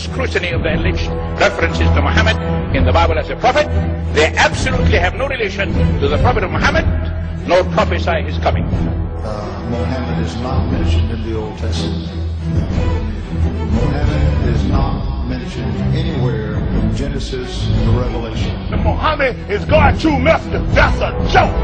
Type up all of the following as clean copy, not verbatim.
scrutiny of the alleged references to Muhammad in the Bible as a prophet, they absolutely have no relation to the Prophet of Muhammad, nor prophesy his coming. Muhammad is not mentioned in the Old Testament. Muhammad is not mentioned anywhere in Genesis or Revelation. Muhammad is God's true messenger. That's a joke.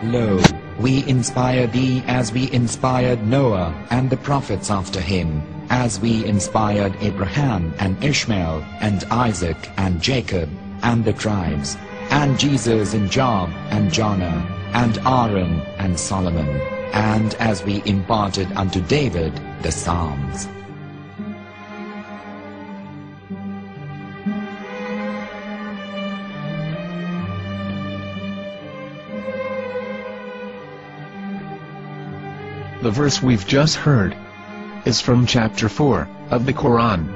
Lo, we inspire thee as we inspired Noah and the prophets after him, as we inspired Abraham and Ishmael and Isaac and Jacob and the tribes, and Jesus and Job and Jonah and Aaron and Solomon, and as we imparted unto David the Psalms. The verse we've just heard is from chapter 4 of the Quran.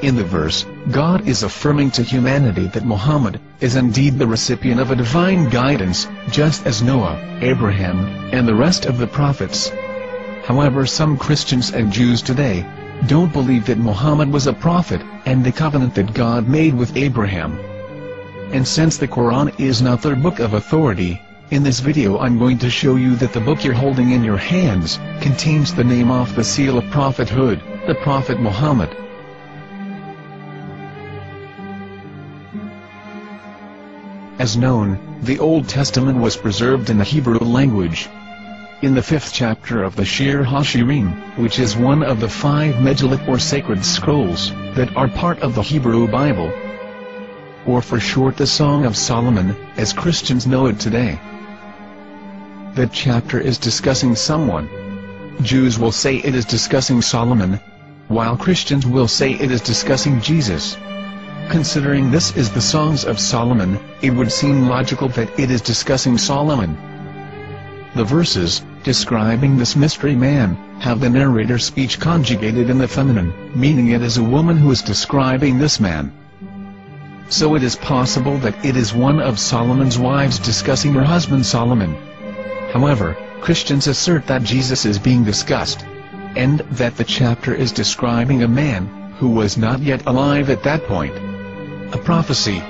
In the verse, God is affirming to humanity that Muhammad is indeed the recipient of a divine guidance, just as Noah, Abraham, and the rest of the prophets. However, some Christians and Jews today don't believe that Muhammad was a prophet and the covenant that God made with Abraham. And since the Quran is not their book of authority, in this video I'm going to show you that the book you're holding in your hands contains the name off the seal of prophethood, the Prophet Muhammad. As known, the Old Testament was preserved in the Hebrew language. In the 5th chapter of the Shir HaShirim, which is one of the 5 Megillat or sacred scrolls that are part of the Hebrew Bible, or for short the Song of Solomon, as Christians know it today. That chapter is discussing someone. Jews will say it is discussing Solomon, while Christians will say it is discussing Jesus. Considering this is the Songs of Solomon, it would seem logical that it is discussing Solomon. The verses, describing this mystery man, have the narrator's speech conjugated in the feminine, meaning it is a woman who is describing this man. So it is possible that it is one of Solomon's wives discussing her husband Solomon. However, Christians assert that Jesus is being discussed, and that the chapter is describing a man who was not yet alive at that point. A prophecy.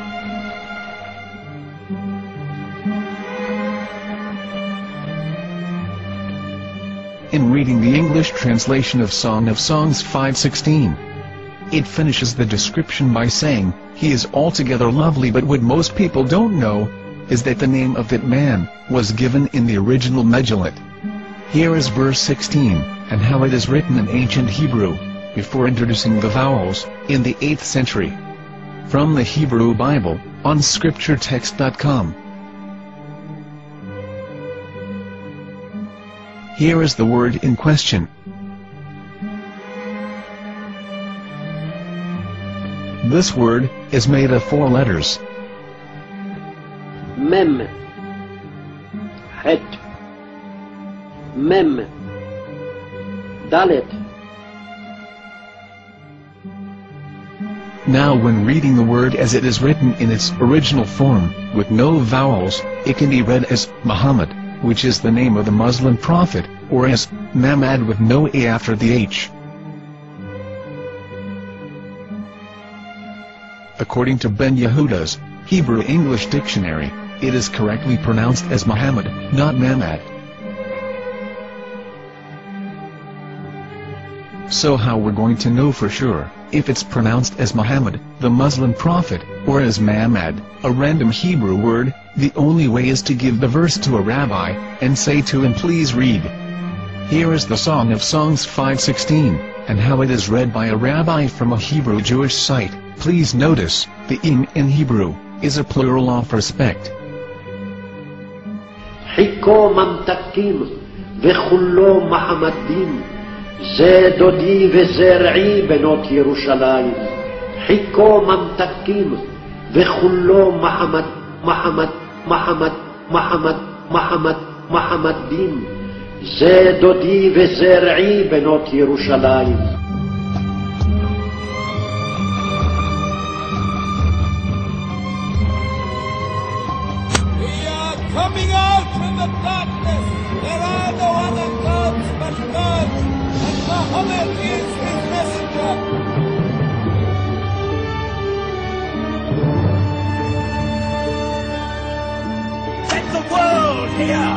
In reading the English translation of Song of Songs 5:16, it finishes the description by saying, "He is altogether lovely," but what most people don't know is that the name of that man was given in the original Megillat. Here is verse 16, and how it is written in ancient Hebrew, before introducing the vowels, in the 8th century. From the Hebrew Bible, on scripturetext.com. Here is the word in question. This word is made of 4 letters. Mem, Het, Mem, Dalet. Now when reading the word as it is written in its original form, with no vowels, it can be read as Muhammad, which is the name of the Muslim prophet, or as Mamad with no A after the H. According to Ben Yehuda's Hebrew English Dictionary, it is correctly pronounced as Muhammad, not Mamad. So how we're going to know for sure if it's pronounced as Muhammad, the Muslim prophet, or as Mamad, a random Hebrew word? The only way is to give the verse to a rabbi, and say to him, "Please read." Here is the Song of Songs 5:16, and how it is read by a rabbi from a Hebrew Jewish site. Please notice, the im in Hebrew is a plural of respect. חיכו ממתקים וכולו מחמדים, זה דודי וזרעי בנות ירושלים. חיכו ממתקים וכולו מחמד, מחמד, מחמד, מחמד, מחמד, מחמדים. זה דודי וזרעי בנות ירושלים. Coming out from the darkness, there are no other gods but God, and Muhammad is his messenger. Let the world hear!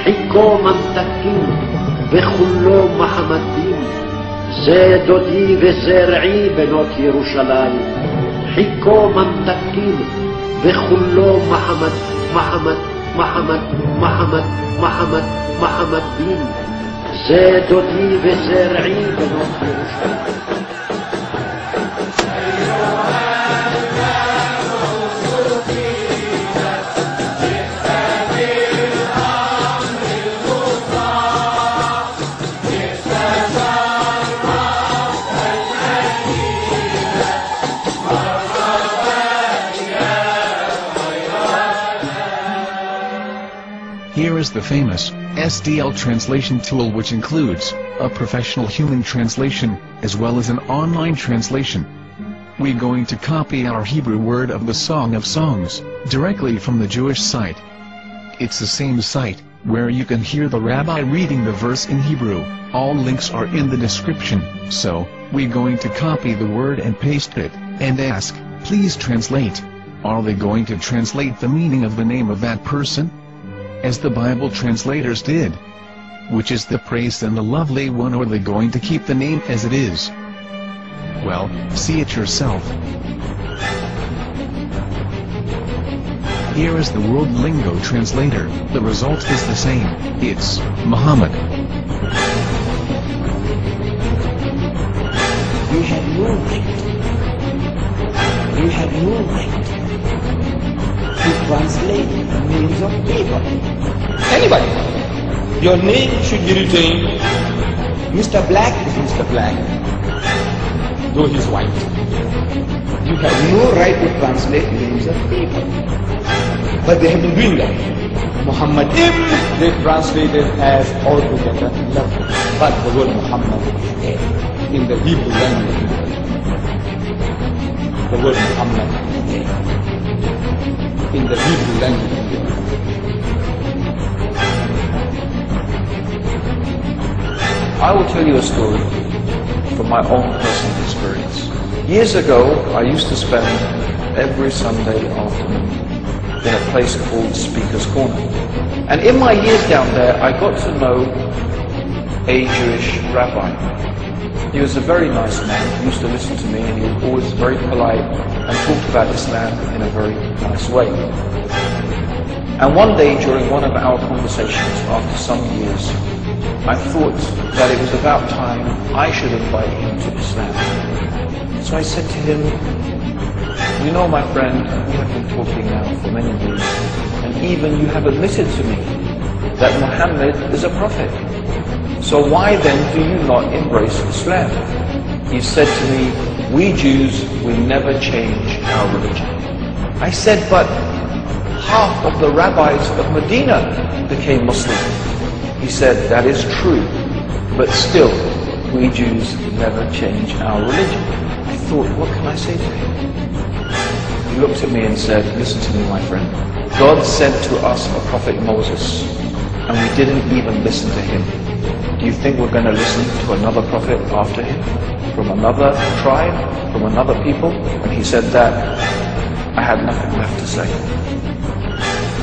חיקו ממתקים וכולו מחמדים, זה דודי וזרעי בנות ירושלים. חיקו ממתקים וכולו מחמד, מחמד, מחמד, מחמד, מחמד, מחמדים, זה דודי וזרעי בנות ירושלים. Here is the famous SDL translation tool, which includes a professional human translation, as well as an online translation. We're going to copy our Hebrew word of the Song of Songs, directly from the Jewish site. It's the same site, where you can hear the rabbi reading the verse in Hebrew. All links are in the description, so, we're going to copy the word and paste it, and ask, please translate. Are they going to translate the meaning of the name of that person? As the Bible translators did. Which is the praised and the lovely one, or are they going to keep the name as it is? Well, see it yourself. Here is the World Lingo Translator. The result is the same. It's Muhammad. You have no right. You have no right to translate names of people. Anybody. Your name should be retained. Mr. Black is Mr. Black, though he's white. You have no right to translate names of people. But they have been doing that. Muhammadim, they translated as altogether lovely. But the word Muhammad is there in the Hebrew language. The word Muhammad is there in the Hebrew language. I will tell you a story from my own personal experience. Years ago, I used to spend every Sunday afternoon in a place called Speaker's Corner. And in my years down there, I got to know a Jewish rabbi. He was a very nice man. He used to listen to me, and he was always very polite and talked about Islam in a very nice way. And one day, during one of our conversations after some years, I thought that it was about time I should invite him to Islam. So I said to him, you know, my friend, we have been talking now for many years, and even you have admitted to me that Muhammad is a prophet. So why then do you not embrace Islam? He said to me, we Jews will never change our religion. I said, but half of the rabbis of Medina became Muslim. He said, that is true, but still, we Jews never change our religion. I thought, what can I say to him? He looked at me and said, listen to me, my friend. God sent to us a prophet Moses, and we didn't even listen to him. Do you think we're going to listen to another prophet after him? From another tribe? From another people? When he said that, I had nothing left to say.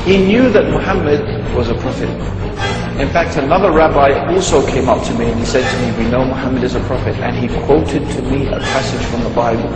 He knew that Muhammad was a prophet. In fact, another rabbi also came up to me and he said to me, we know Muhammad is a prophet, and he quoted to me a passage from the Bible.